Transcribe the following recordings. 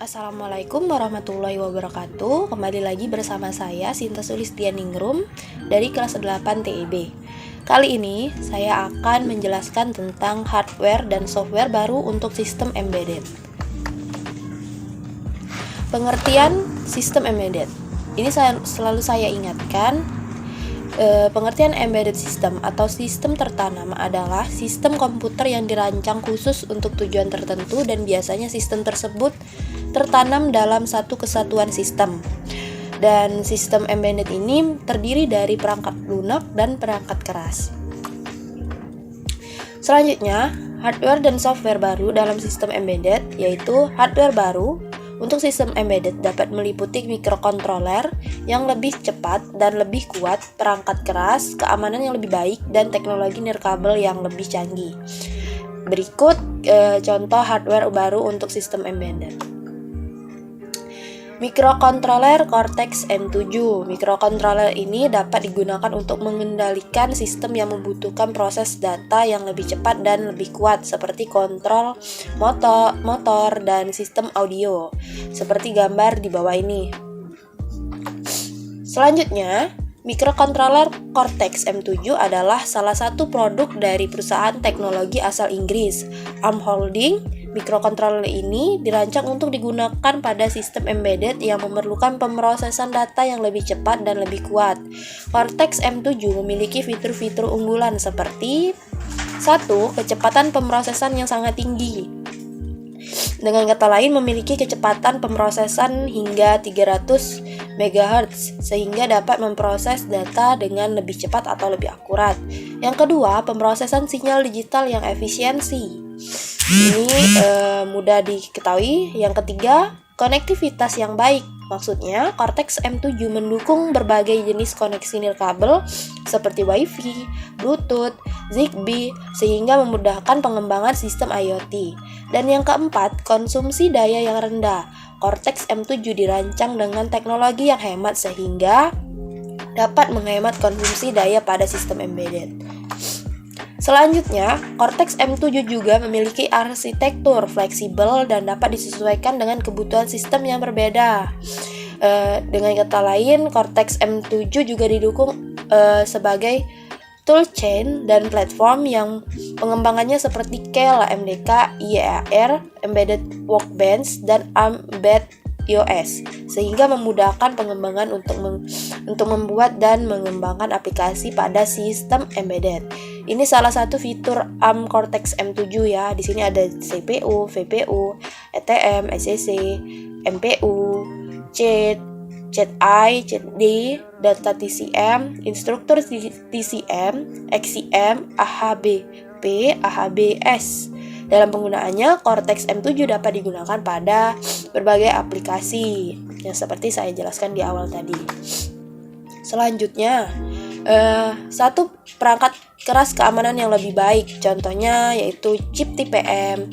Assalamualaikum warahmatullahi wabarakatuh. Kembali lagi bersama saya Sinta Sulistianingrum dari kelas 8 TEB. Kali ini saya akan menjelaskan tentang hardware dan software baru untuk sistem embedded. Pengertian sistem embedded. Ini selalu saya ingatkan. Pengertian embedded system atau sistem tertanam adalah sistem komputer yang dirancang khusus untuk tujuan tertentu dan biasanya sistem tersebut tertanam dalam satu kesatuan sistem. Dan sistem embedded ini terdiri dari perangkat lunak dan perangkat keras. Selanjutnya, hardware dan software baru dalam sistem embedded yaitu hardware baru untuk sistem embedded dapat meliputi mikrokontroler yang lebih cepat dan lebih kuat, perangkat keras, keamanan yang lebih baik, dan teknologi nirkabel yang lebih canggih. Berikut contoh hardware baru untuk sistem embedded. Mikrokontroler Cortex M7. Mikrokontroler ini dapat digunakan untuk mengendalikan sistem yang membutuhkan proses data yang lebih cepat dan lebih kuat seperti kontrol motor dan sistem audio, seperti gambar di bawah ini. Selanjutnya, mikrokontroler Cortex M7 adalah salah satu produk dari perusahaan teknologi asal Inggris, ARM Holding. Mikrokontroler ini dirancang untuk digunakan pada sistem embedded yang memerlukan pemrosesan data yang lebih cepat dan lebih kuat. Cortex M7 memiliki fitur-fitur unggulan seperti 1. Kecepatan pemrosesan yang sangat tinggi. Dengan kata lain, memiliki kecepatan pemrosesan hingga 300 MHz sehingga dapat memproses data dengan lebih cepat atau lebih akurat. Yang kedua, pemrosesan sinyal digital yang efisiensi. Ini mudah diketahui. Yang ketiga, konektivitas yang baik. Maksudnya, Cortex M7 mendukung berbagai jenis koneksi nirkabel seperti Wi-Fi, Bluetooth, Zigbee, sehingga memudahkan pengembangan sistem IoT. Dan yang keempat, konsumsi daya yang rendah. Cortex M7 dirancang dengan teknologi yang hemat sehingga dapat menghemat konsumsi daya pada sistem embedded. Selanjutnya, Cortex M7 juga memiliki arsitektur fleksibel dan dapat disesuaikan dengan kebutuhan sistem yang berbeda. Dengan kata lain, Cortex M7 juga didukung sebagai toolchain dan platform yang pengembangannya seperti Keil, MDK, IEAR, Embedded Workbench, dan Mbed iOS, sehingga memudahkan pengembangan untuk membuat dan mengembangkan aplikasi pada sistem embedded. Ini salah satu fitur ARM Cortex M7 ya. Di sini ada CPU, VPU, ETM, SCC, MPU, CHAT, CHAT-I, CHAT-D, data TCM, instruktur TCM, XCM, AHBP, AHBS. Dalam penggunaannya, Cortex M7 dapat digunakan pada berbagai aplikasi yang seperti saya jelaskan di awal tadi. Selanjutnya, satu perangkat keras keamanan yang lebih baik, contohnya yaitu chip TPM.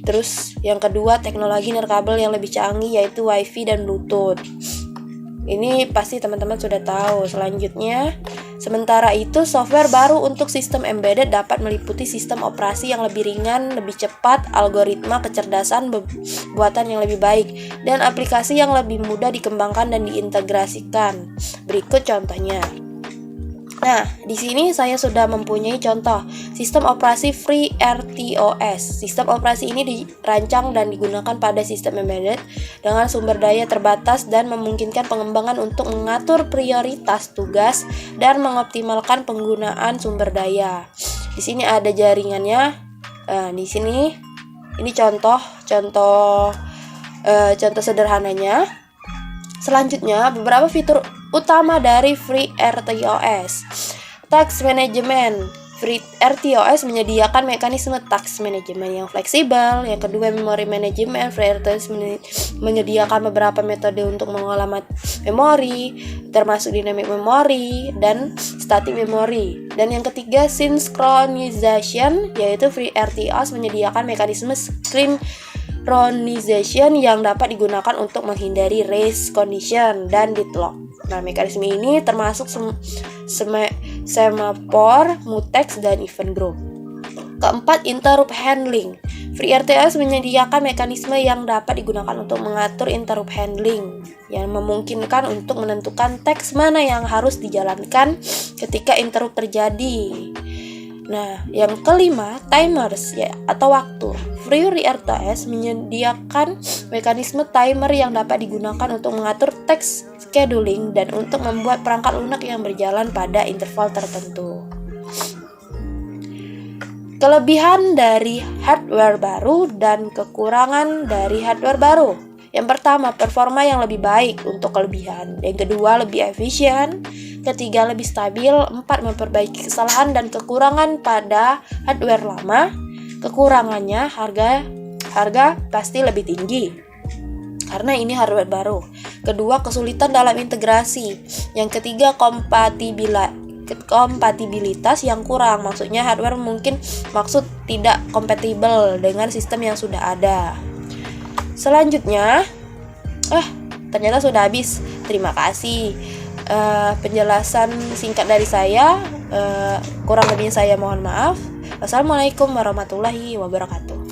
Terus yang kedua, teknologi nirkabel yang lebih canggih yaitu Wi-Fi dan Bluetooth. Ini pasti teman-teman sudah tahu. Selanjutnya, sementara itu software baru untuk sistem embedded dapat meliputi sistem operasi yang lebih ringan, lebih cepat, algoritma kecerdasan buatan yang lebih baik, dan aplikasi yang lebih mudah dikembangkan dan diintegrasikan. Berikut contohnya. Nah, di sini saya sudah mempunyai contoh sistem operasi FreeRTOS. Sistem operasi ini dirancang dan digunakan pada sistem embedded dengan sumber daya terbatas dan memungkinkan pengembangan untuk mengatur prioritas tugas dan mengoptimalkan penggunaan sumber daya. Di sini ada jaringannya. Di sini ini contoh sederhananya. Selanjutnya, beberapa fitur utama dari FreeRTOS. Task Management. FreeRTOS menyediakan mekanisme task management yang fleksibel. Yang kedua, Memory Management. FreeRTOS menyediakan beberapa metode untuk mengolah memori, termasuk dynamic memory dan static memory. Dan yang ketiga, Synchronization, yaitu FreeRTOS menyediakan mekanisme synchronization yang dapat digunakan untuk menghindari race condition dan deadlock. Nah, mekanisme ini termasuk semaphore, mutex, dan event group. Keempat, interrupt handling. FreeRTOS menyediakan mekanisme yang dapat digunakan untuk mengatur interrupt handling, yang memungkinkan untuk menentukan teks mana yang harus dijalankan ketika interrupt terjadi. Nah, yang kelima, timers atau waktu. FreeRTOS menyediakan mekanisme timer yang dapat digunakan untuk mengatur teks scheduling dan untuk membuat perangkat lunak yang berjalan pada interval tertentu. Kelebihan dari hardware baru dan kekurangan dari hardware baru. Yang pertama, performa yang lebih baik untuk kelebihan. Yang kedua, lebih efisien. Ketiga, lebih stabil. Empat, memperbaiki kesalahan dan kekurangan pada hardware lama. Kekurangannya, harga pasti lebih tinggi karena ini hardware baru. Kedua, kesulitan dalam integrasi. Yang ketiga, kompatibilitas yang kurang, maksudnya hardware mungkin tidak kompatibel dengan sistem yang sudah ada. Selanjutnya, ternyata sudah habis. Terima kasih. Penjelasan singkat dari saya, kurang lebihnya saya mohon maaf. Wassalamualaikum warahmatullahi wabarakatuh.